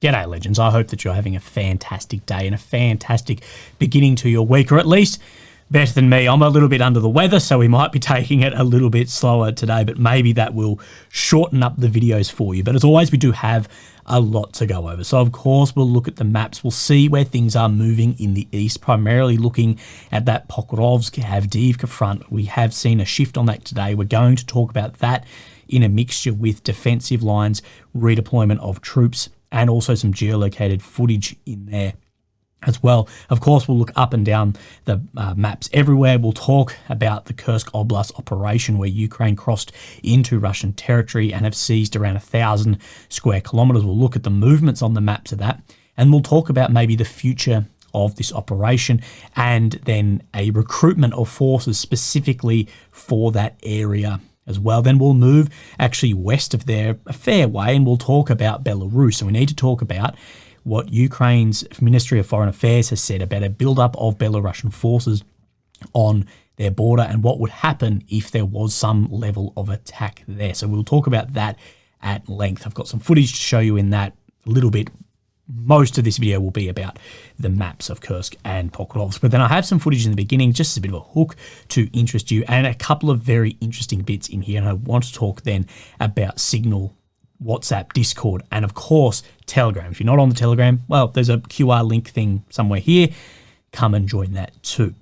G'day legends, I hope that you're having a fantastic day and a fantastic beginning to your week, or at least better than me. I'm a little bit under the weather, so we might be taking it a little bit slower today, but maybe that will shorten up the videos for you. But as always, we do have a lot to go over. So of course, we'll look at the maps. We'll see where things are moving in the east, primarily looking at that Pokrovsk, Avdiivka front. We have seen a shift on that today. We're going to talk about that in a mixture with defensive lines, redeployment of troops, and also some geolocated footage in there as well. Of course, we'll look up and down the maps everywhere. We'll talk about the Kursk Oblast operation where Ukraine crossed into Russian territory and have seized around 1,000 square kilometers. We'll look at the movements on the maps of that, and we'll talk about maybe the future of this operation and then a recruitment of forces specifically for that area as well. Then we'll move actually west of there a fair way, and we'll talk about Belarus. So we need to talk about what Ukraine's Ministry of Foreign Affairs has said about a buildup of Belarusian forces on their border and what would happen if there was some level of attack there. So we'll talk about that at length. I've got some footage to show you in that a little bit. Most of this video will be about the maps of Kursk and Pokrovsk, but then I have some footage in the beginning, just as a bit of a hook to interest you, and a couple of very interesting bits in here. And I want to talk then about Signal, WhatsApp, Discord, and of course, Telegram. If you're not on the Telegram, well, there's a QR link thing somewhere here. Come and join that too.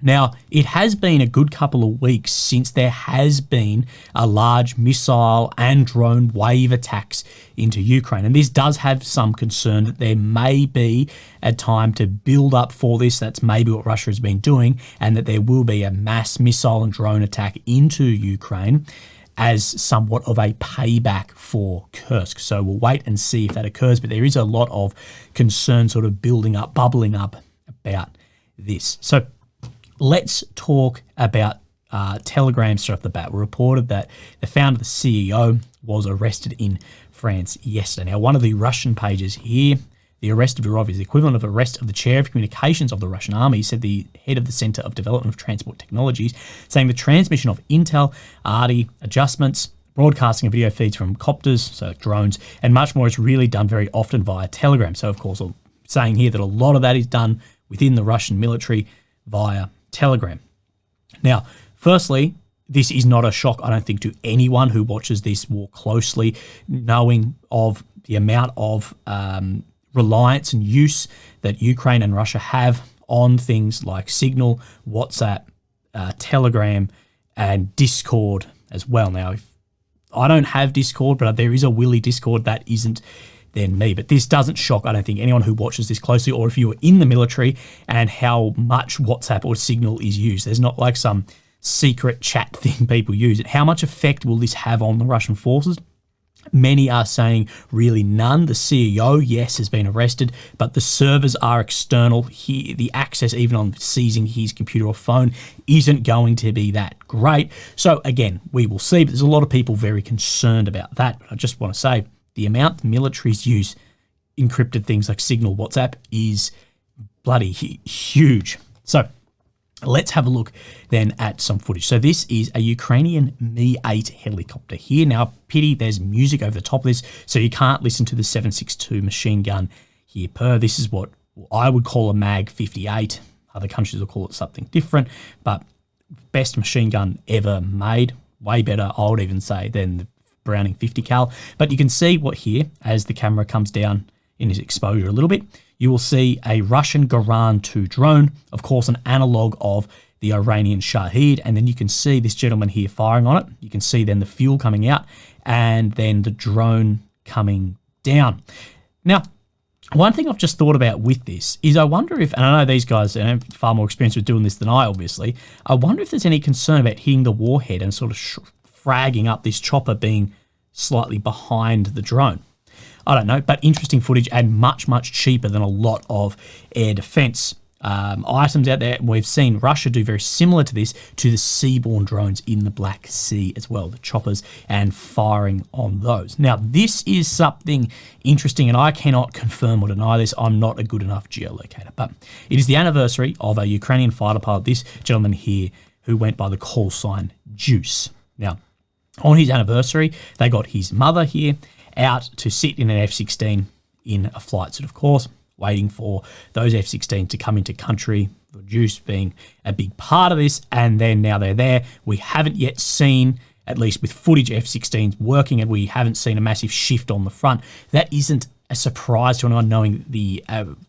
Now, it has been a good couple of weeks since there has been a large missile and drone wave attacks into Ukraine. And this does have some concern that there may be a time to build up for this. That's maybe what Russia has been doing, and that there will be a mass missile and drone attack into Ukraine as somewhat of a payback for Kursk. So we'll wait and see if that occurs, but there is a lot of concern sort of building up, bubbling up about this. So let's talk about Telegram straight off the bat. We reported that the founder, the CEO, was arrested in France yesterday. Now, one of the Russian pages here, the arrest of Durov is the equivalent of arrest of the chair of communications of the Russian army, said the head of the Center of Development of Transport Technologies, saying the transmission of intel, ARDI, adjustments, broadcasting of video feeds from copters, so drones, and much more is really done very often via Telegram. So, of course, I'm saying here that a lot of that is done within the Russian military via Telegram. Now, firstly, this is not a shock, I don't think, to anyone who watches this war closely, knowing of the amount of reliance and use that Ukraine and Russia have on things like Signal, WhatsApp, Telegram, and Discord as well. Now, if I don't have Discord, but there is a Willy Discord that isn't then me. But this doesn't shock, I don't think, anyone who watches this closely, or if you are in the military and how much WhatsApp or Signal is used. There's not like some secret chat thing people use. How much effect will this have on the Russian forces? Many are saying really none. The CEO, yes, has been arrested, but the servers are external. The access, even on seizing his computer or phone, isn't going to be that great. So again, we will see, but there's a lot of people very concerned about that. But I just want to say, the amount the militaries use encrypted things like Signal, WhatsApp is bloody huge. So let's have a look then at some footage. So this is a Ukrainian Mi-8 helicopter here. Now, pity there's music over the top of this, so you can't listen to the 7.62 machine gun here This is what I would call a Mag 58. Other countries will call it something different, but best machine gun ever made. Way better, I would even say, than the Browning 50 cal. But you can see what here, as the camera comes down in its exposure a little bit, you will see a Russian Garan 2 drone, of course an analog of the Iranian Shahid, and then you can see this gentleman here firing on it. You can see then the fuel coming out and then the drone coming down. Now, one thing I've just thought about with this is I wonder if, and I know these guys are far more experienced with doing this than I, obviously, I wonder if there's any concern about hitting the warhead and sort of fragging up this chopper being slightly behind the drone. I don't know, but interesting footage and much, much cheaper than a lot of air defense items out there. We've seen Russia do very similar to this to the seaborne drones in the Black Sea as well, the choppers and firing on those. Now, this is something interesting, and I cannot confirm or deny this. I'm not a good enough geolocator, but it is the anniversary of a Ukrainian fighter pilot, this gentleman here, who went by the call sign Juice. Now, on his anniversary, they got his mother here out to sit in an F-16 in a flight suit, of course, waiting for those F-16 to come into country, the juice being a big part of this, and then now they're there. We haven't yet seen, at least with footage, F-16s working, and we haven't seen a massive shift on the front. That isn't a surprise to anyone knowing the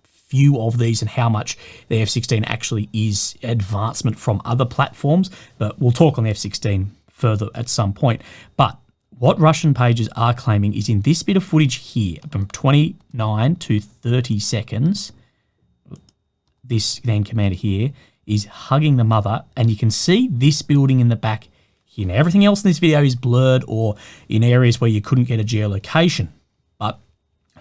few of these and how much the F-16 actually is advancement from other platforms, but we'll talk on the F-16 further at some point. But what Russian pages are claiming is in this bit of footage here, from 29 to 30 seconds, this then commander here is hugging the mother, and you can see this building in the back here. Now, everything else in this video is blurred or in areas where you couldn't get a geolocation, but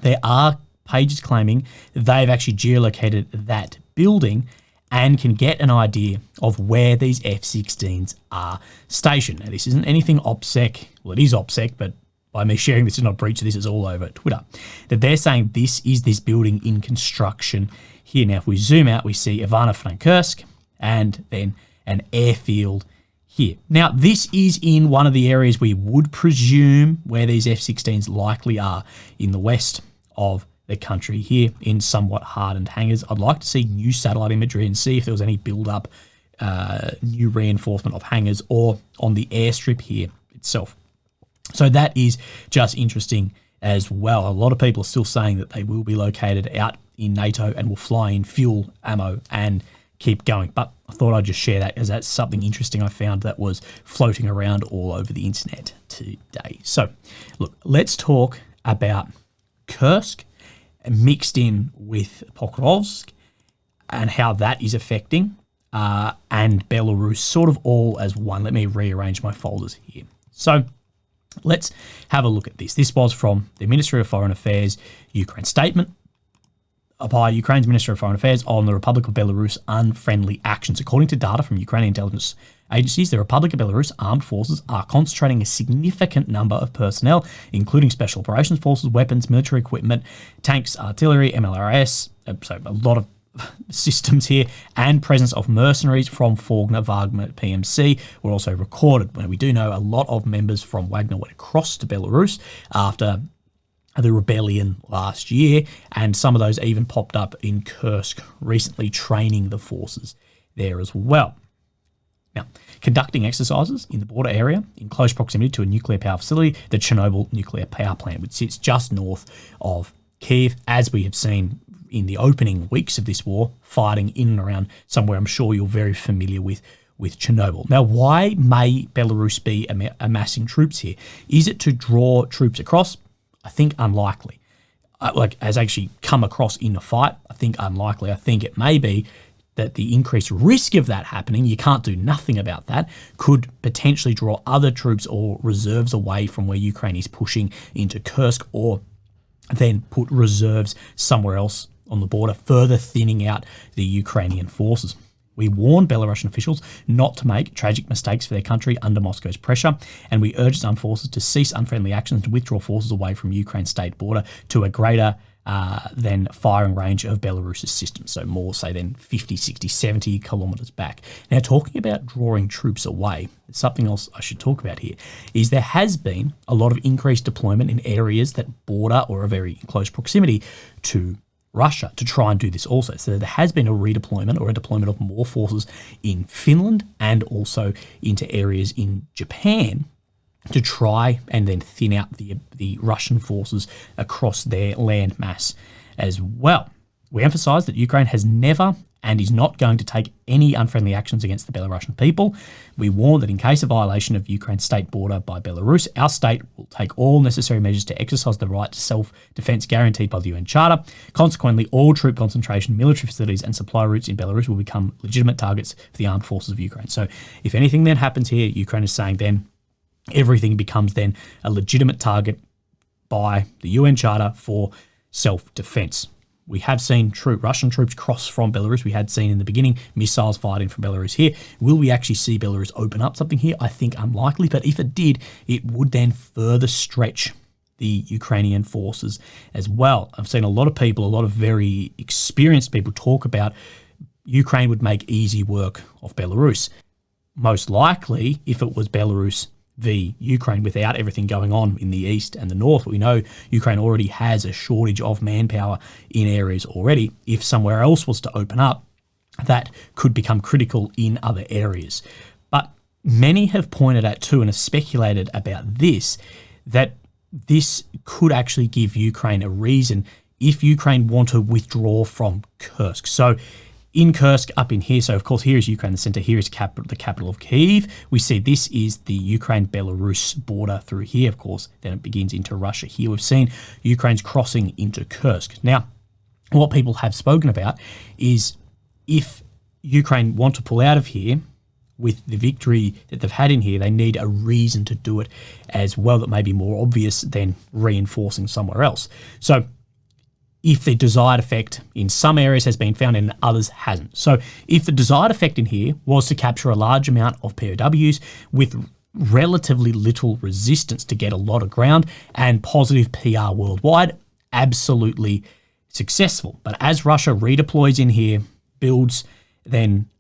there are pages claiming they've actually geolocated that building and can get an idea of where these F-16s are stationed. Now, this isn't anything OPSEC. Well, it is OPSEC, but by me sharing this is not breach of this, it's all over Twitter. That they're saying this is this building in construction here. Now, if we zoom out, we see Ivano-Frankivsk and then an airfield here. Now, this is in one of the areas we would presume where these F-16s likely are, in the west of the country here, in somewhat hardened hangars. I'd like to see new satellite imagery and see if there was any build-up, new reinforcement of hangars or on the airstrip here itself. So that is just interesting as well. A lot of people are still saying that they will be located out in NATO and will fly in fuel, ammo, and keep going. But I thought I'd just share that as that's something interesting I found that was floating around all over the internet today. So look, let's talk about Kursk mixed in with Pokrovsk and how that is affecting and Belarus sort of all as one. Let me rearrange my folders here. So let's have a look at this. This was from the Ministry of Foreign Affairs Ukraine statement by Ukraine's Minister of Foreign Affairs on the Republic of Belarus unfriendly actions. According to data from Ukrainian intelligence agencies, the Republic of Belarus armed forces are concentrating a significant number of personnel, including special operations forces, weapons, military equipment, tanks, artillery, MLRS, so a lot of systems here, and presence of mercenaries from Wagner PMC were also recorded. We do know a lot of members from Wagner went across to Belarus after the rebellion last year, and some of those even popped up in Kursk recently, training the forces there as well. Now, conducting exercises in the border area in close proximity to a nuclear power facility, the Chernobyl nuclear power plant, which sits just north of Kyiv, as we have seen in the opening weeks of this war, fighting in and around somewhere I'm sure you're very familiar with Chernobyl. Now, why may Belarus be amassing troops here? Is it to draw troops across? I think unlikely. Has actually come across in a fight? I think unlikely. I think it may be that the increased risk of that happening, you can't do nothing about that, could potentially draw other troops or reserves away from where Ukraine is pushing into Kursk, or then put reserves somewhere else on the border, further thinning out the Ukrainian forces. We warn Belarusian officials not to make tragic mistakes for their country under Moscow's pressure, and we urge its armed forces to cease unfriendly actions and to withdraw forces away from Ukraine's state border to a greater than firing range of Belarus's system, so more, say, than 50, 60, 70 kilometres back. Now, talking about drawing troops away, something else I should talk about here is there has been a lot of increased deployment in areas that border or are very close proximity to Russia to try and do this also. So there has been a redeployment or a deployment of more forces in Finland and also into areas in Japan to try and then thin out the Russian forces across their land mass as well. We emphasise that Ukraine has never and is not going to take any unfriendly actions against the Belarusian people. We warn that in case of violation of Ukraine's state border by Belarus, our state will take all necessary measures to exercise the right to self-defence guaranteed by the UN Charter. Consequently, all troop concentration, military facilities and supply routes in Belarus will become legitimate targets for the armed forces of Ukraine. So if anything then happens here, Ukraine is saying then everything becomes then a legitimate target by the UN Charter for self-defence. We have seen Russian troops cross from Belarus. We had seen in the beginning missiles fired in from Belarus here. Will we actually see Belarus open up something here? I think unlikely, but if it did, it would then further stretch the Ukrainian forces as well. I've seen a lot of people, a lot of very experienced people talk about Ukraine would make easy work of Belarus. Most likely, if it was Belarus v Ukraine without everything going on in the east and the north. We know Ukraine already has a shortage of manpower in areas already. If somewhere else was to open up, that could become critical in other areas. But many have pointed out too, and have speculated about this, that this could actually give Ukraine a reason if Ukraine want to withdraw from Kursk. So in Kursk, up in here, so of course here is Ukraine, the center, here is the capital of Kyiv. We see this is the Ukraine-Belarus border through here, of course, then it begins into Russia. Here we've seen Ukraine's crossing into Kursk. Now, what people have spoken about is if Ukraine want to pull out of here with the victory that they've had in here, they need a reason to do it as well that may be more obvious than reinforcing somewhere else. So if the desired effect in some areas has been found and others hasn't. So if the desired effect in here was to capture a large amount of POWs with relatively little resistance to get a lot of ground and positive PR worldwide, absolutely successful. But as Russia redeploys in here, builds then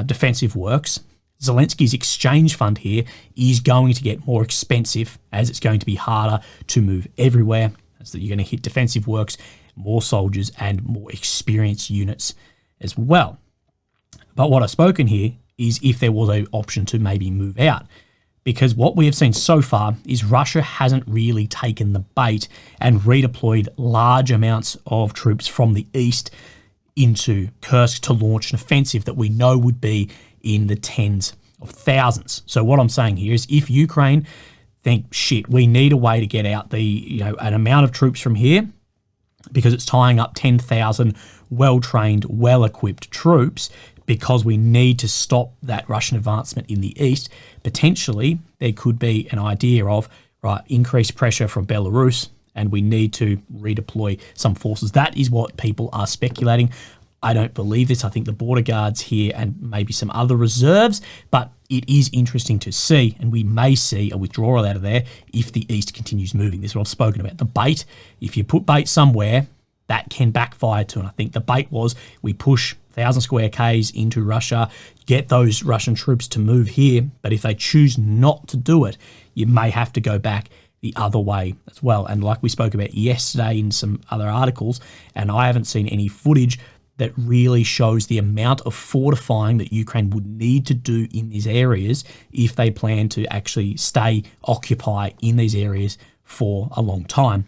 defensive works, Zelensky's exchange fund here is going to get more expensive as it's going to be harder to move everywhere. So that you're going to hit defensive works, more soldiers and more experienced units as well. But what I've spoken here is if there was an option to maybe move out, because what we have seen so far is Russia hasn't really taken the bait and redeployed large amounts of troops from the east into Kursk to launch an offensive that we know would be in the tens of thousands. So what I'm saying here is if Ukraine think, shit, we need a way to get out an amount of troops from here, because it's tying up 10,000 well-trained, well-equipped troops, because we need to stop that Russian advancement in the east, potentially there could be an idea of, right, increased pressure from Belarus, and we need to redeploy some forces. That is what people are speculating. I don't believe this. I think the border guards here and maybe some other reserves, but it is interesting to see, and we may see a withdrawal out of there if the east continues moving. This is what I've spoken about. The bait, if you put bait somewhere, that can backfire too. And I think the bait was we push 1,000 square Ks into Russia, get those Russian troops to move here, but if they choose not to do it, you may have to go back the other way as well. And like we spoke about yesterday in some other articles, and I haven't seen any footage that really shows the amount of fortifying that Ukraine would need to do in these areas if they plan to actually occupy in these areas for a long time.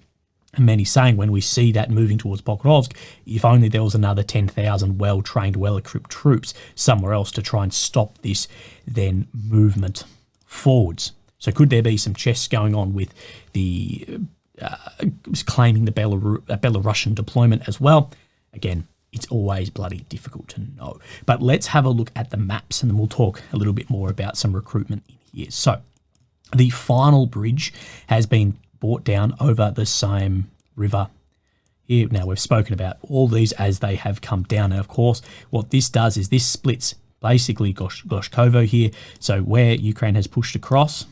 And many saying when we see that moving towards Pokrovsk, if only there was another 10,000 well-trained, well-equipped troops somewhere else to try and stop this then movement forwards. So could there be some chess going on with the claiming the Belarusian deployment as well? Again, it's always bloody difficult to know. But let's have a look at the maps and then we'll talk a little bit more about some recruitment in here. So the final bridge has been brought down over the same river here. Now we've spoken about all these as they have come down. And of course, what this does is this splits basically Goshkovo here. So where Ukraine has pushed across,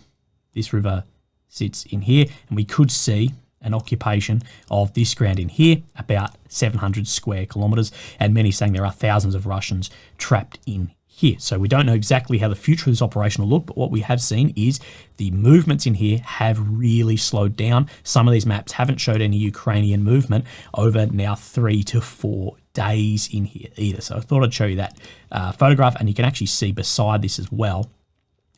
this river sits in here, and we could see an occupation of this ground in here, about 700 square kilometres, and many saying there are thousands of Russians trapped in here. So we don't know exactly how the future of this operation will look, but what we have seen is the movements in here have really slowed down. Some of these maps haven't showed any Ukrainian movement over now 3 to 4 days in here either. So I thought I'd show you that photograph, and you can actually see beside this as well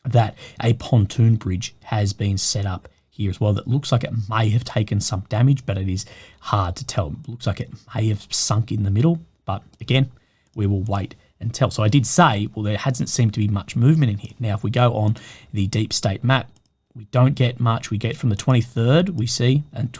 that a pontoon bridge has been set up here as well that looks like it may have taken some damage, but it is hard to tell. It looks like it may have sunk in the middle, but again, we will wait and tell. So I did say, well, there hasn't seemed to be much movement in here. Now, if we go on the deep state map, we don't get much. We get from the 23rd, we see, and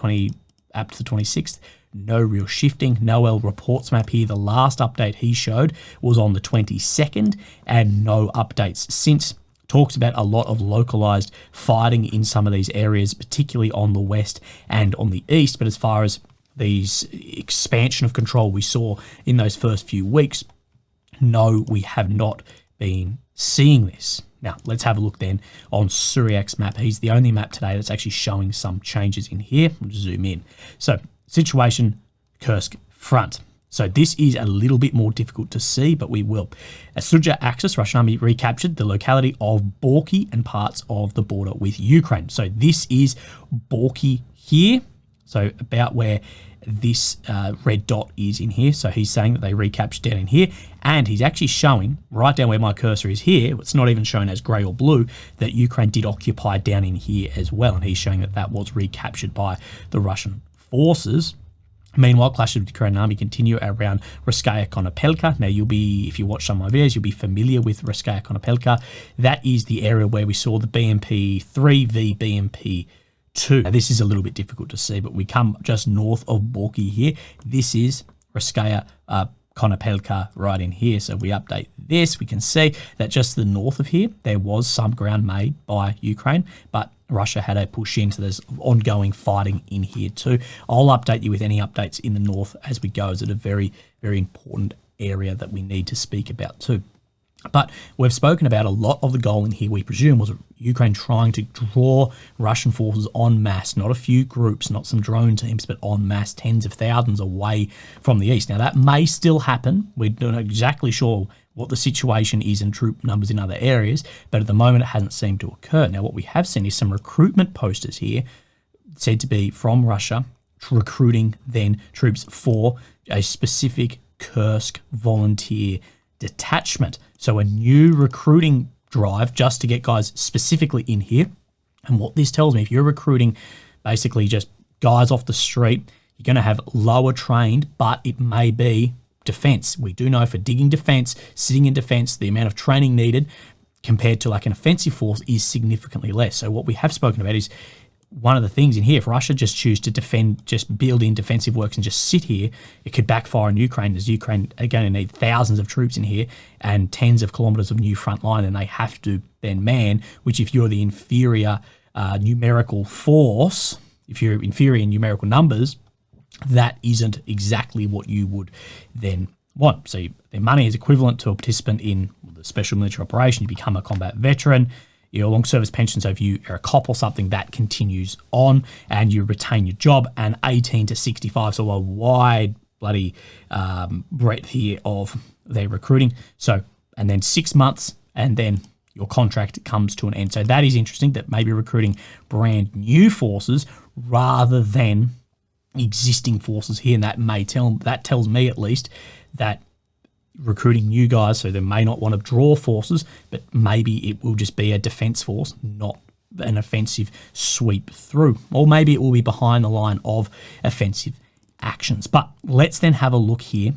up to the 26th, no real shifting. Noel reports map here, the last update he showed was on the 22nd, and no updates since. Talks about a lot of localized fighting in some of these areas, particularly on the west and on the east. But as far as these expansion of control we saw in those first few weeks, no, we have not been seeing this. Now, let's have a look then on Suryak's map. He's the only map today that's actually showing some changes in here. We'll zoom in. So, situation, Kursk front. So this is a little bit more difficult to see, but we will. As Sudzha Axis, Russian army recaptured the locality of Borky and parts of the border with Ukraine. So this is Borky here. So about where this red dot is in here. So he's saying that they recaptured down in here, and he's actually showing right down where my cursor is here, it's not even shown as grey or blue, that Ukraine did occupy down in here as well, and he's showing that that was recaptured by the Russian forces. Meanwhile, clashes with the Ukrainian army continue around Russkaya Konopelka. Now, if you watch some of my videos, you'll be familiar with Russkaya Konopelka. That is the area where we saw the BMP-3 v BMP-2. Now, this is a little bit difficult to see, but we come just north of Borky here. This is Russkaya Konopelka right in here. So we update this. We can see that just to the north of here, there was some ground made by Ukraine, but Russia had a push in, so there's ongoing fighting in here too. I'll update you with any updates in the north as we go, as it's a very, very important area that we need to speak about too. But we've spoken about a lot of the goal in here, we presume, was Ukraine trying to draw Russian forces en masse, not a few groups, not some drone teams, but en masse, tens of thousands away from the east. Now, that may still happen. We're not exactly sure what the situation is in troop numbers in other areas, but at the moment it hasn't seemed to occur. Now, what we have seen is some recruitment posters here, said to be from Russia, recruiting then troops for a specific Kursk volunteer detachment. So a new recruiting drive just to get guys specifically in here. And what this tells me, if you're recruiting basically just guys off the street, you're going to have lower trained, but it may be defense. We do know for digging defense, sitting in defense, the amount of training needed compared to like an offensive force is significantly less. So what we have spoken about is one of the things in here, if Russia just choose to defend, just build in defensive works and just sit here, it could backfire on Ukraine, as Ukraine are going to need thousands of troops in here and tens of kilometers of new front line, and they have to then man, which if you're the inferior numerical force, if you're inferior in numerical numbers, that isn't exactly what you would then want. So their money is equivalent to a participant in the special military operation. You become a combat veteran. Your long service pension, so if you are a cop or something, that continues on and you retain your job, and 18 to 65, so a wide bloody breadth here of their recruiting. So, and then 6 months, and then your contract comes to an end. So that is interesting, that maybe recruiting brand new forces rather than existing forces here, and that tells me at least that recruiting new guys, so they may not want to draw forces, but maybe it will just be a defense force, not an offensive sweep through. Or maybe it will be behind the line of offensive actions. But let's then have a look here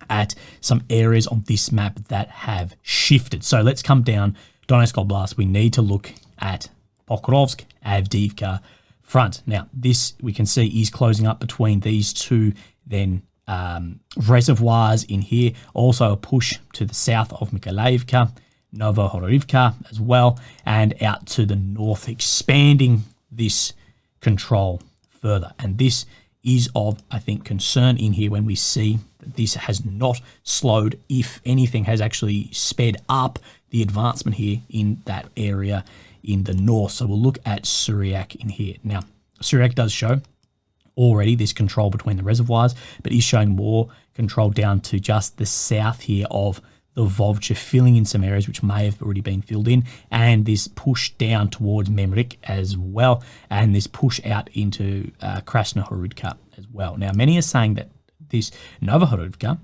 at some areas on this map that have shifted. So let's come down Donetsk Oblast. We need to look at Pokrovsk, Avdiivka front. Now, this we can see is closing up between these two then reservoirs in here. Also a push to the south of Mykolaiivka, Novohorivka as well, and out to the north, expanding this control further. And this is of, I think, concern in here when we see that this has not slowed, if anything, has actually sped up the advancement here in that area in the north. So we'll look at Suryak in here. Now, Suryak does show already this control between the reservoirs, but is showing more control down to just the south here of the Vovcha, filling in some areas which may have already been filled in, and this push down towards Memrik as well, and this push out into Krasnohorudka as well. Now, many are saying that this Novohorivka,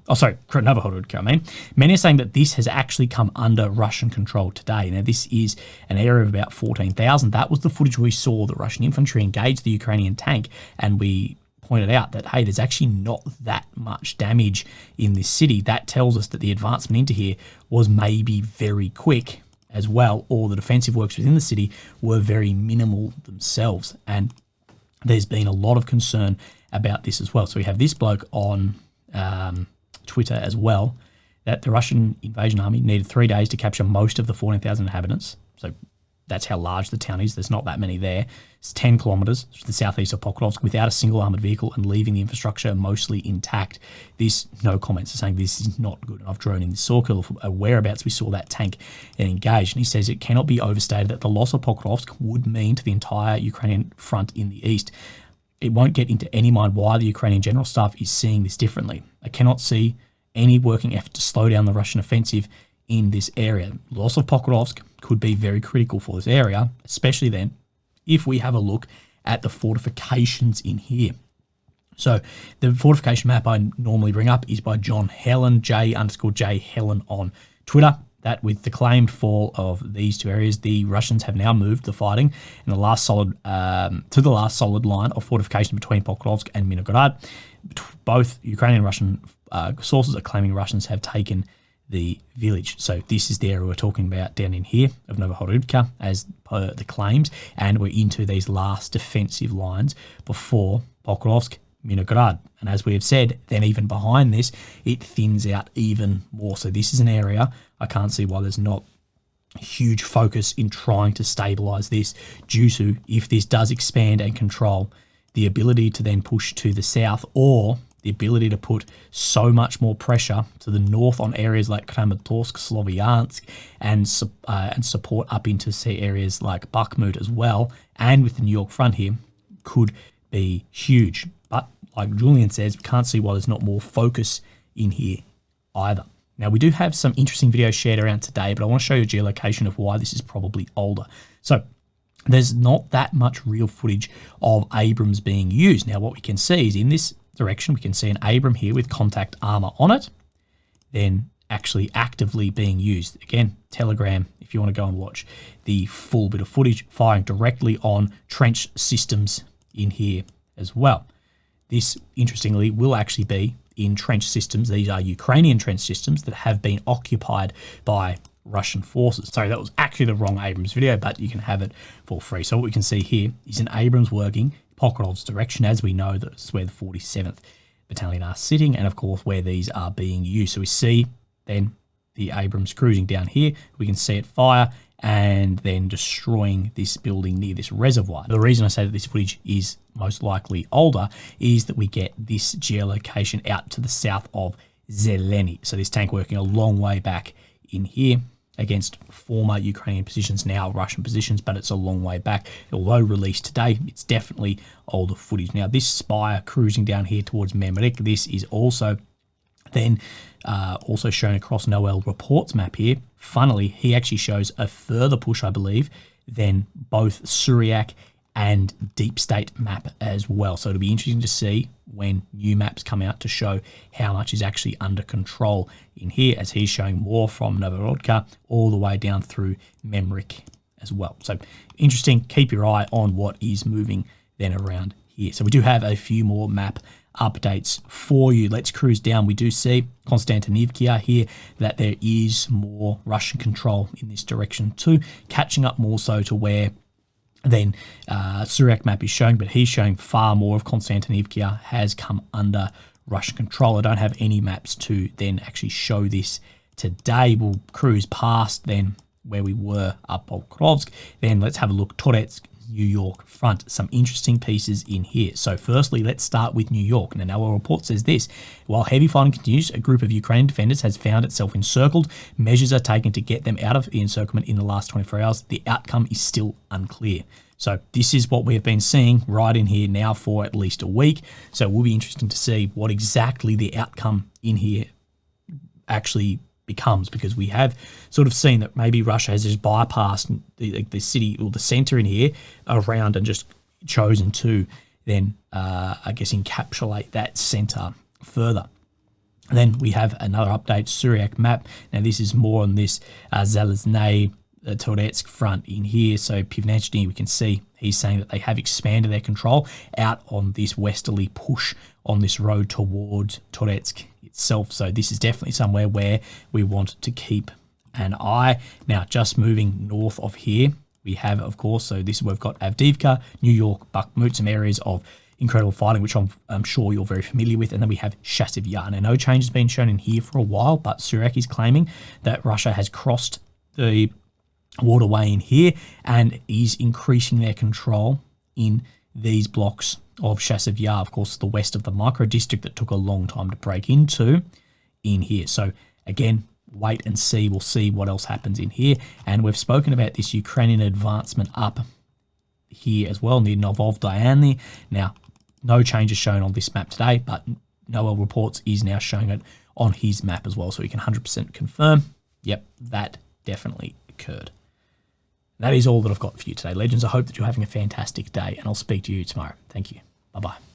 many are saying that this has actually come under Russian control today. Now, this is an area of about 14,000. That was the footage we saw the Russian infantry engage the Ukrainian tank, and we pointed out that, hey, there's actually not that much damage in this city. That tells us that the advancement into here was maybe very quick as well, or the defensive works within the city were very minimal themselves. And there's been a lot of concern about this as well. So we have this bloke on Twitter as well, that the Russian invasion army needed 3 days to capture most of the 14,000 inhabitants. So that's how large the town is. There's not that many there. It's 10 kilometres to the southeast of Pokrovsk without a single armoured vehicle and leaving the infrastructure mostly intact. This, no comments, are saying this is not good. And I've drawn in the circle of whereabouts we saw that tank and engaged. And he says it cannot be overstated that the loss of Pokrovsk would mean to the entire Ukrainian front in the east it won't get into any mind why the Ukrainian General Staff is seeing this differently. They cannot see any working effort to slow down the Russian offensive in this area. Loss of Pokrovsk could be very critical for this area, especially then if we have a look at the fortifications in here. So the fortification map I normally bring up is by John Helen, J_J Helen on Twitter. That with the claimed fall of these two areas, the Russians have now moved the fighting in the last solid to the last solid line of fortification between Pokrovsk and Minograd. Both Ukrainian and Russian sources are claiming Russians have taken the village. So this is the area we're talking about down in here of Novohorodka as per the claims, and we're into these last defensive lines before Pokrovsk, Minograd. And as we have said, then even behind this, it thins out even more. So this is an area I can't see why there's not huge focus in trying to stabilize this, due to, if this does expand and control, the ability to then push to the south, or the ability to put so much more pressure to the north on areas like Kramatorsk, Sloviansk, and support up into, say, areas like Bakhmut as well, and with the New York front here, could be huge. But like Julian says, we can't see why there's not more focus in here either. Now, we do have some interesting videos shared around today, but I want to show you a geolocation of why this is probably older. So there's not that much real footage of Abrams being used. Now, what we can see is in this direction, we can see an Abram here with contact armor on it, then actually actively being used. Again, Telegram, if you want to go and watch the full bit of footage, firing directly on trench systems in here as well. This, interestingly, will actually be in trench systems. These are Ukrainian trench systems that have been occupied by Russian forces. Sorry, that was actually the wrong Abrams video, but you can have it for free. So what we can see here is an Abrams working Pokrov's direction. As we know, that's where the 47th Battalion are sitting, and of course where these are being used. So we see then the Abrams cruising down here. We can see it fire and then destroying this building near this reservoir. The reason I say that this footage is most likely older is that we get this geolocation out to the south of Zeleny. So this tank working a long way back in here against former Ukrainian positions, now Russian positions, but it's a long way back. Although released today, it's definitely older footage. Now, this spire cruising down here towards Memrik, this is also then also shown across Noel Report's map here. Funnily, he actually shows a further push, I believe, than both Syriac and Deep State map as well. So it'll be interesting to see when new maps come out to show how much is actually under control in here, as he's showing more from Novorodka all the way down through Memrik as well. So interesting, keep your eye on what is moving then around here. So we do have a few more map updates for you. Let's cruise down. We do see Konstantinivka here, that there is more Russian control in this direction too, catching up more so to where then Syriac map is showing, but he's showing far more of Konstantinivka has come under Russian control. I don't have any maps to then actually show this today. We'll cruise past then where we were up Pokrovsk. Then let's have a look, Toretsk, New York front. Some interesting pieces in here. So firstly, let's start with New York. Now, our report says this: while heavy fighting continues, a group of Ukrainian defenders has found itself encircled. Measures are taken to get them out of the encirclement in the last 24 hours. The outcome is still unclear. So this is what we have been seeing right in here now for at least a week. So it will be interesting to see what exactly the outcome in here actually becomes, because we have sort of seen that maybe Russia has just bypassed the city or the center in here around and just chosen to then, I guess, encapsulate that center further. And then we have another update, Syriac map. Now this is more on this Zalesny Toretsk front in here. So Pivnechny, we can see he's saying that they have expanded their control out on this westerly push on this road towards Toretsk itself. So this is definitely somewhere where we want to keep an eye. Now, just moving north of here, we have, of course, so this is where we've got Avdiivka, New York, Bakhmut, some areas of incredible fighting, which I'm sure you're very familiar with. And then we have Chasiv Yar. Now, no change has been shown in here for a while, but Syriac is claiming that Russia has crossed the waterway in here and is increasing their control in these blocks of Chasiv Yar, of course, the west of the micro district that took a long time to break into in here. So again, wait and see. We'll see what else happens in here. And we've spoken about this Ukrainian advancement up here as well, near Novovdayany. Now, No changes shown on this map today, but Noel Reports is now showing it on his map as well, so we can 100% confirm, yep, that definitely occurred. That is all that I've got for you today, Legends. I hope that you're having a fantastic day, and I'll speak to you tomorrow. Thank you. Bye-bye.